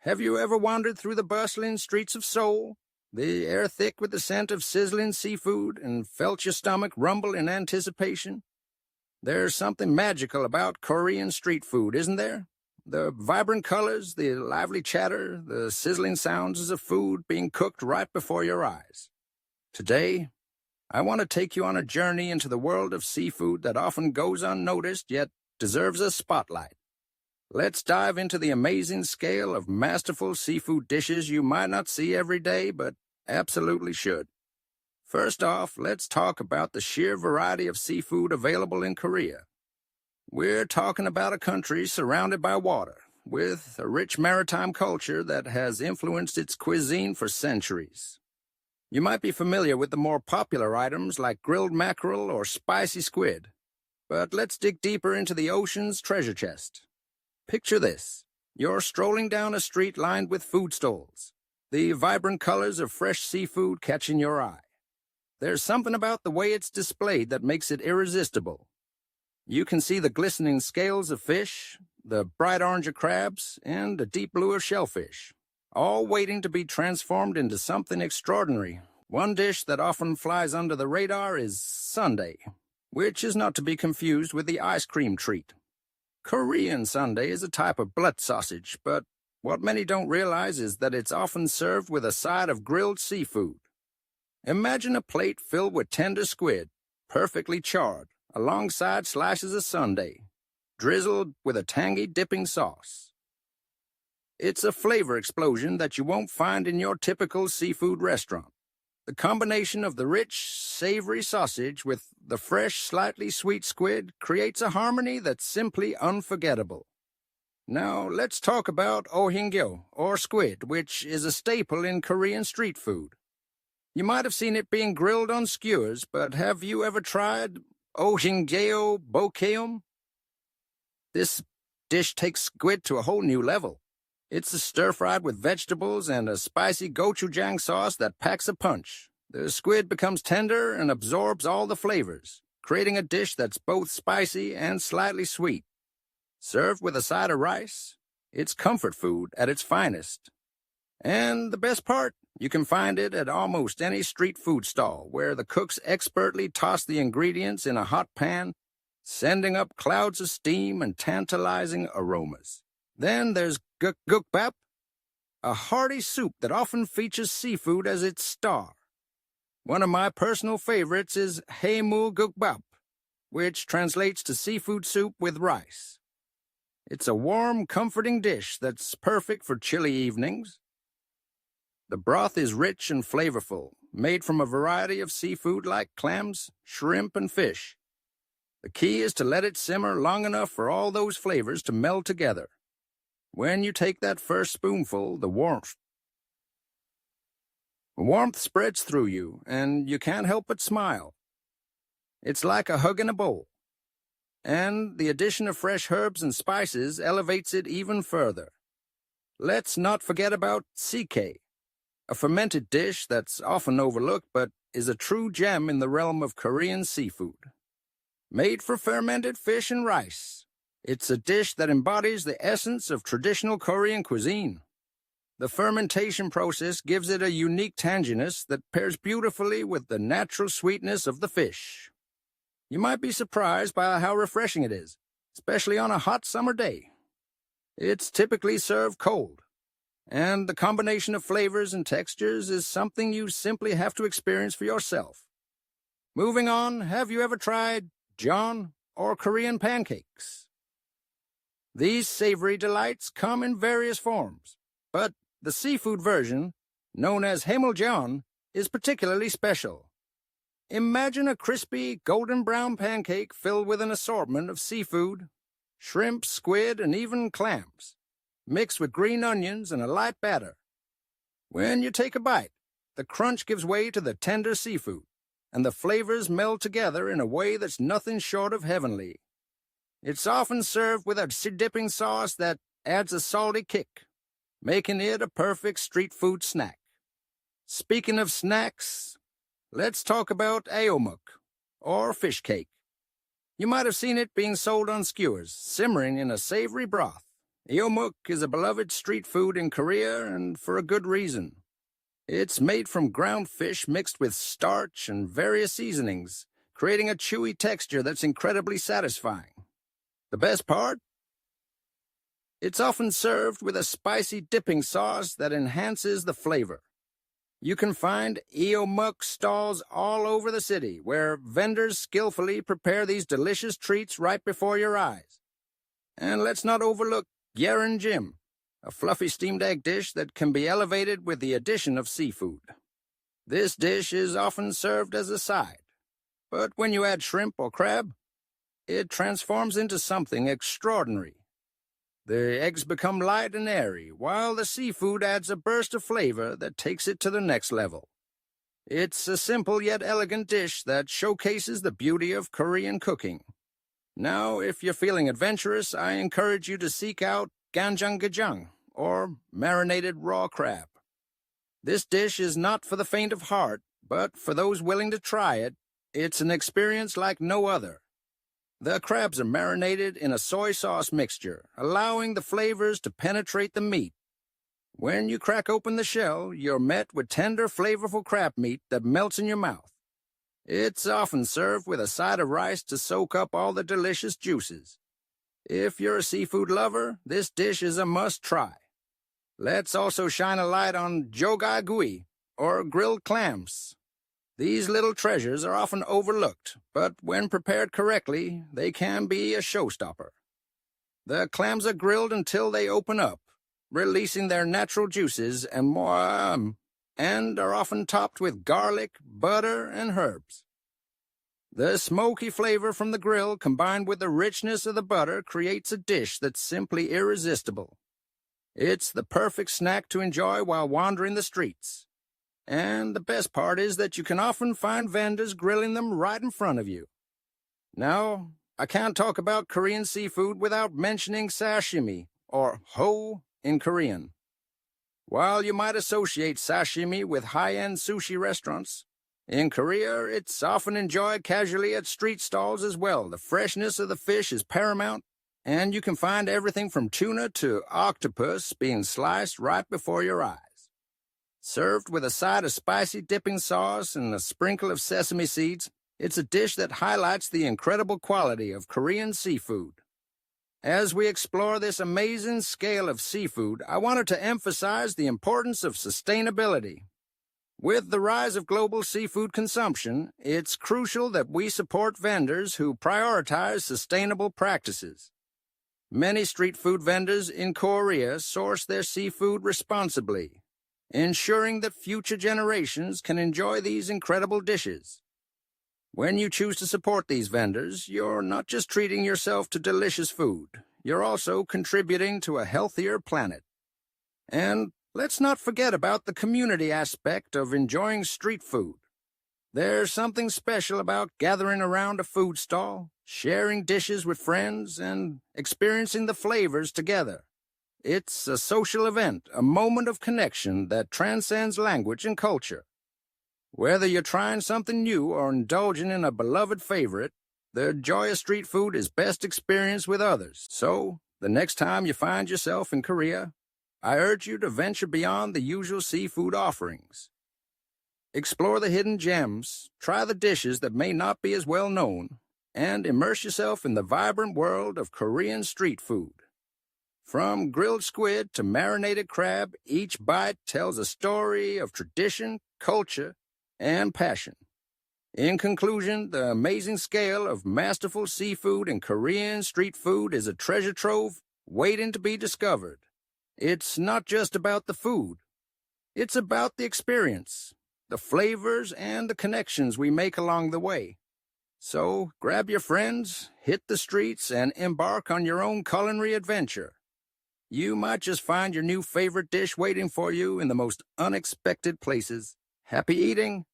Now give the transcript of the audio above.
Have you ever wandered through the bustling streets of Seoul, the air thick with the scent of sizzling seafood, and felt your stomach rumble in anticipation? There's something magical about Korean street food, isn't there? The vibrant colors, the lively chatter, the sizzling sounds of food being cooked right before your eyes. Today, I want to take you on a journey into the world of seafood that often goes unnoticed yet deserves a spotlight. Let's dive into the amazing scale of masterful seafood dishes you might not see every day, but absolutely should. First off, let's talk about the sheer variety of seafood available in Korea. We're talking about a country surrounded by water, with a rich maritime culture that has influenced its cuisine for centuries. You might be familiar with the more popular items like grilled mackerel or spicy squid, but let's dig deeper into the ocean's treasure chest. Picture this. You're strolling down a street lined with food stalls, the vibrant colors of fresh seafood catching your eye. There's something about the way it's displayed that makes it irresistible. You can see the glistening scales of fish, the bright orange of crabs, and the deep blue of shellfish, all waiting to be transformed into something extraordinary. One dish that often flies under the radar is sundae, which is not to be confused with the ice cream treat. Korean sundae is a type of blood sausage, but what many don't realize is that it's often served with a side of grilled seafood. Imagine a plate filled with tender squid, perfectly charred, alongside slices of sundae, drizzled with a tangy dipping sauce. It's a flavor explosion that you won't find in your typical seafood restaurant. The combination of the rich, savory sausage with the fresh, slightly sweet squid creates a harmony that's simply unforgettable. Now, let's talk about ohingyo, or squid, which is a staple in Korean street food. You might have seen it being grilled on skewers, but have you ever tried ohingyo bokeum? This dish takes squid to a whole new level. It's stir-fried with vegetables and a spicy gochujang sauce that packs a punch. The squid becomes tender and absorbs all the flavors, creating a dish that's both spicy and slightly sweet. Served with a side of rice, it's comfort food at its finest. And the best part, you can find it at almost any street food stall where the cooks expertly toss the ingredients in a hot pan, sending up clouds of steam and tantalizing aromas. Then there's gukbap, a hearty soup that often features seafood as its star. One of my personal favorites is haemulgukbap, which translates to seafood soup with rice. It's a warm, comforting dish that's perfect for chilly evenings. The broth is rich and flavorful, made from a variety of seafood like clams, shrimp, and fish. The key is to let it simmer long enough for all those flavors to meld together. When you take that first spoonful, the warmth spreads through you, and you can't help but smile. It's like a hug in a bowl. And the addition of fresh herbs and spices elevates it even further. Let's not forget about sike, a fermented dish that's often overlooked but is a true gem in the realm of Korean seafood. Made for fermented fish and rice, it's a dish that embodies the essence of traditional Korean cuisine. The fermentation process gives it a unique tanginess that pairs beautifully with the natural sweetness of the fish. You might be surprised by how refreshing it is, especially on a hot summer day. It's typically served cold, and the combination of flavors and textures is something you simply have to experience for yourself. Moving on, have you ever tried jeon or Korean pancakes? These savory delights come in various forms, but the seafood version, known as haemuljeon, is particularly special. Imagine a crispy, golden brown pancake filled with an assortment of seafood, shrimp, squid, and even clams, mixed with green onions and a light batter. When you take a bite, the crunch gives way to the tender seafood, and the flavors meld together in a way that's nothing short of heavenly. It's often served with a dipping sauce that adds a salty kick, making it a perfect street food snack. Speaking of snacks, let's talk about aomuk, or fish cake. You might have seen it being sold on skewers, simmering in a savory broth. Eomuk is a beloved street food in Korea, and for a good reason. It's made from ground fish mixed with starch and various seasonings, creating a chewy texture that's incredibly satisfying. The best part? It's often served with a spicy dipping sauce that enhances the flavor. You can find eomuk stalls all over the city, where vendors skillfully prepare these delicious treats right before your eyes. And let's not overlook Jim, a fluffy steamed egg dish that can be elevated with the addition of seafood. This dish is often served as a side, but when you add shrimp or crab, it transforms into something extraordinary. The eggs become light and airy, while the seafood adds a burst of flavor that takes it to the next level. It's a simple yet elegant dish that showcases the beauty of Korean cooking. Now, if you're feeling adventurous, I encourage you to seek out ganjanggajang, or marinated raw crab. This dish is not for the faint of heart, but for those willing to try it, it's an experience like no other. The crabs are marinated in a soy sauce mixture, allowing the flavors to penetrate the meat. When you crack open the shell, you're met with tender, flavorful crab meat that melts in your mouth. It's often served with a side of rice to soak up all the delicious juices. If you're a seafood lover, this dish is a must-try. Let's also shine a light on jogagui, or grilled clams. These little treasures are often overlooked, but when prepared correctly, they can be a showstopper. The clams are grilled until they open up, releasing their natural juices and are often topped with garlic, butter, and herbs. The smoky flavor from the grill combined with the richness of the butter creates a dish that's simply irresistible. It's the perfect snack to enjoy while wandering the streets. And the best part is that you can often find vendors grilling them right in front of you. Now, I can't talk about Korean seafood without mentioning sashimi, or ho in Korean. While you might associate sashimi with high-end sushi restaurants, in Korea it's often enjoyed casually at street stalls as well. The freshness of the fish is paramount, and you can find everything from tuna to octopus being sliced right before your eyes. Served with a side of spicy dipping sauce and a sprinkle of sesame seeds, it's a dish that highlights the incredible quality of Korean seafood. As we explore this amazing scale of seafood, I wanted to emphasize the importance of sustainability. With the rise of global seafood consumption, it's crucial that we support vendors who prioritize sustainable practices. Many street food vendors in Korea source their seafood responsibly, ensuring that future generations can enjoy these incredible dishes. When you choose to support these vendors, you're not just treating yourself to delicious food, you're also contributing to a healthier planet. And let's not forget about the community aspect of enjoying street food. There's something special about gathering around a food stall, sharing dishes with friends, and experiencing the flavors together. It's a social event, a moment of connection that transcends language and culture. Whether you're trying something new or indulging in a beloved favorite, the joy of street food is best experienced with others. So, the next time you find yourself in Korea, I urge you to venture beyond the usual seafood offerings. Explore the hidden gems, try the dishes that may not be as well known, and immerse yourself in the vibrant world of Korean street food. From grilled squid to marinated crab, each bite tells a story of tradition, culture, and passion. In conclusion, the amazing scale of masterful seafood and Korean street food is a treasure trove waiting to be discovered. It's not just about the food. It's about the experience, the flavors, and the connections we make along the way. So, grab your friends, hit the streets, and embark on your own culinary adventure. You might just find your new favorite dish waiting for you in the most unexpected places. Happy eating!